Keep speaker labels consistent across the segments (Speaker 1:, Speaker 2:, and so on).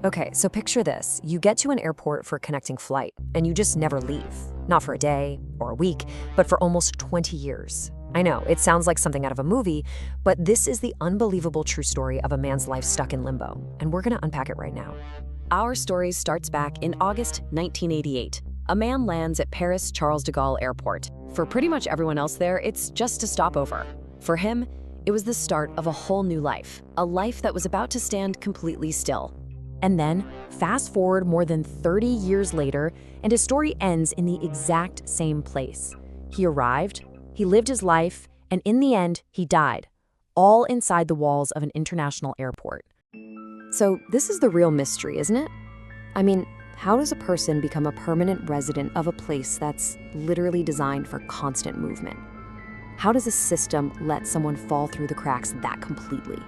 Speaker 1: Okay, so picture this. You get to an airport for a connecting flight, and you just never leave. Not for a day or a week, but for almost 20 years. I know, it sounds like something out of a movie, but this is the unbelievable true story of a man's life stuck in limbo, and we're gonna unpack it right now. Our story starts back in August 1988. A man lands at Paris Charles de Gaulle Airport. For pretty much everyone else there, it's just a stopover. For him, it was the start of a whole new life, a life that was about to stand completely still. And then, fast forward more than 30 years later, and his story ends in the exact same place. He arrived, he lived his life, and in the end, he died, all inside the walls of an international airport. So this is the real mystery, isn't it? I mean, how does a person become a permanent resident of a place that's literally designed for constant movement? How does a system let someone fall through the cracks that completely?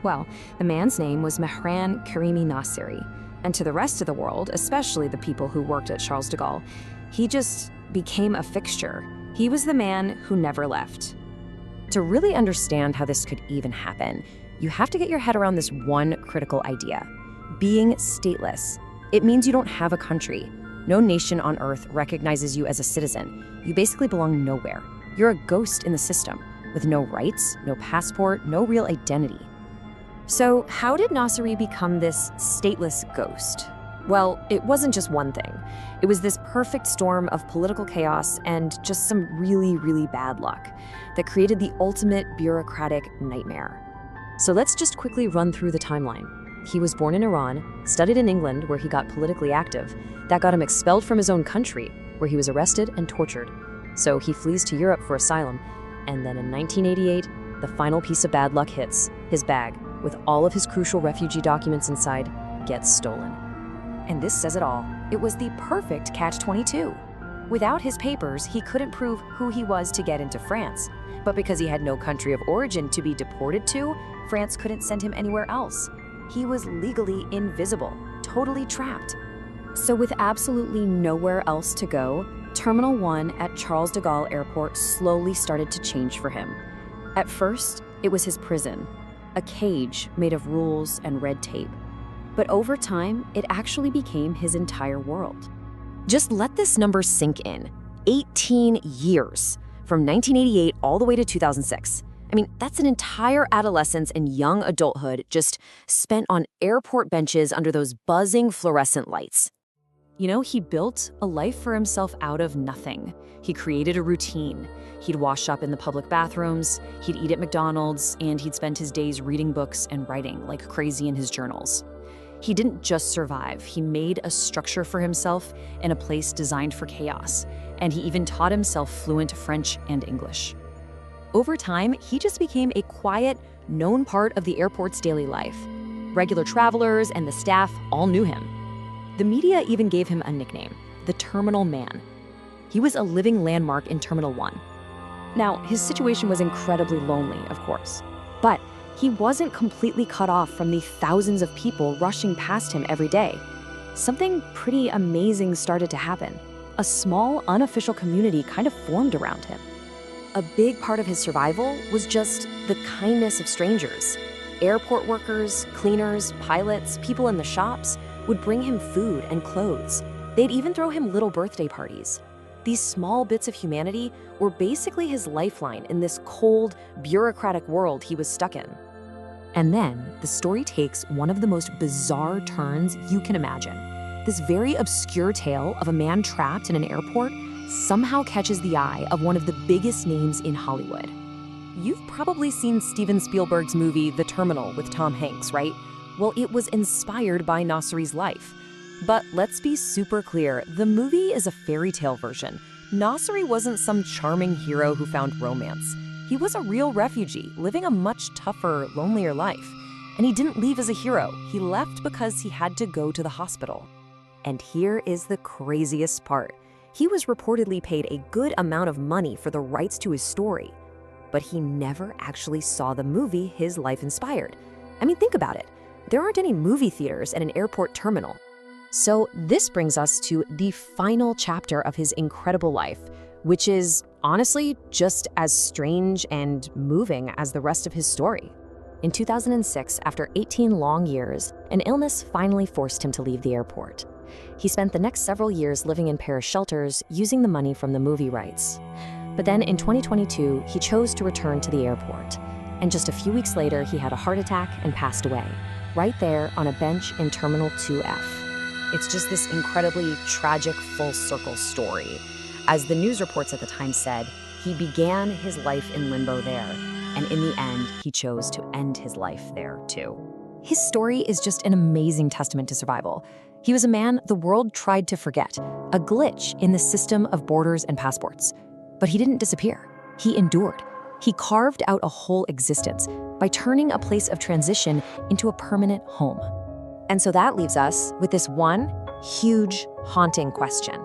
Speaker 1: Well, the man's name was Mehran Karimi Nasseri, and to the rest of the world, especially the people who worked at Charles de Gaulle, he just became a fixture. He was the man who never left. To really understand how this could even happen, you have to get your head around this one critical idea: being stateless. It means you don't have a country. No nation on earth recognizes you as a citizen. You basically belong nowhere. You're a ghost in the system, with no rights, no passport, no real identity. So how did Nasseri become this stateless ghost? Well, it wasn't just one thing. It was this perfect storm of political chaos and just some really, really bad luck that created the ultimate bureaucratic nightmare. So let's just quickly run through the timeline. He was born in Iran, studied in England, where he got politically active. That got him expelled from his own country, where he was arrested and tortured. So he flees to Europe for asylum. And then in 1988, the final piece of bad luck hits. His bag, with all of his crucial refugee documents inside, gets stolen. And this says it all. It was the perfect catch-22. Without his papers, he couldn't prove who he was to get into France. But because he had no country of origin to be deported to, France couldn't send him anywhere else. He was legally invisible, totally trapped. So with absolutely nowhere else to go, Terminal 1 at Charles de Gaulle Airport slowly started to change for him. At first, it was his prison, a cage made of rules and red tape. But over time, it actually became his entire world. Just let this number sink in. 18 years, from 1988 all the way to 2006. I mean, that's an entire adolescence and young adulthood just spent on airport benches under those buzzing fluorescent lights. You know, he built a life for himself out of nothing. He created a routine. He'd wash up in the public bathrooms, he'd eat at McDonald's, and he'd spend his days reading books and writing like crazy in his journals. He didn't just survive, he made a structure for himself in a place designed for chaos, and he even taught himself fluent French and English. Over time, he just became a quiet, known part of the airport's daily life. Regular travelers and the staff all knew him. The media even gave him a nickname, the Terminal Man. He was a living landmark in Terminal 1. Now, his situation was incredibly lonely, of course, but he wasn't completely cut off from the thousands of people rushing past him every day. Something pretty amazing started to happen. A small, unofficial community kind of formed around him. A big part of his survival was just the kindness of strangers. Airport workers, cleaners, pilots, people in the shops would bring him food and clothes. They'd even throw him little birthday parties. These small bits of humanity were basically his lifeline in this cold, bureaucratic world he was stuck in. And then the story takes one of the most bizarre turns you can imagine. This very obscure tale of a man trapped in an airport somehow catches the eye of one of the biggest names in Hollywood. You've probably seen Steven Spielberg's movie The Terminal with Tom Hanks, right? Well, it was inspired by Nasseri's life. But let's be super clear, the movie is a fairy tale version. Nasseri wasn't some charming hero who found romance. He was a real refugee, living a much tougher, lonelier life. And he didn't leave as a hero. He left because he had to go to the hospital. And here is the craziest part. He was reportedly paid a good amount of money for the rights to his story. But he never actually saw the movie his life inspired. I mean, think about it. There aren't any movie theaters at an airport terminal. So this brings us to the final chapter of his incredible life, which is honestly just as strange and moving as the rest of his story. In 2006, after 18 long years, an illness finally forced him to leave the airport. He spent the next several years living in Paris shelters using the money from the movie rights. But then in 2022, he chose to return to the airport. And just a few weeks later, he had a heart attack and passed away, right there on a bench in Terminal 2F.
Speaker 2: It's just this incredibly tragic full circle story. As the news reports at the time said, he began his life in limbo there, and in the end, he chose to end his life there too.
Speaker 1: His story is just an amazing testament to survival. He was a man the world tried to forget, a glitch in the system of borders and passports. But he didn't disappear. He endured. He carved out a whole existence by turning a place of transition into a permanent home. And so that leaves us with this one huge, haunting question.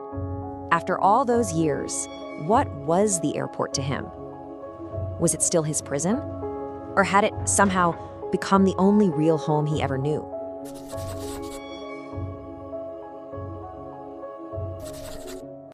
Speaker 1: After all those years, what was the airport to him? Was it still his prison? Or had it somehow become the only real home he ever knew?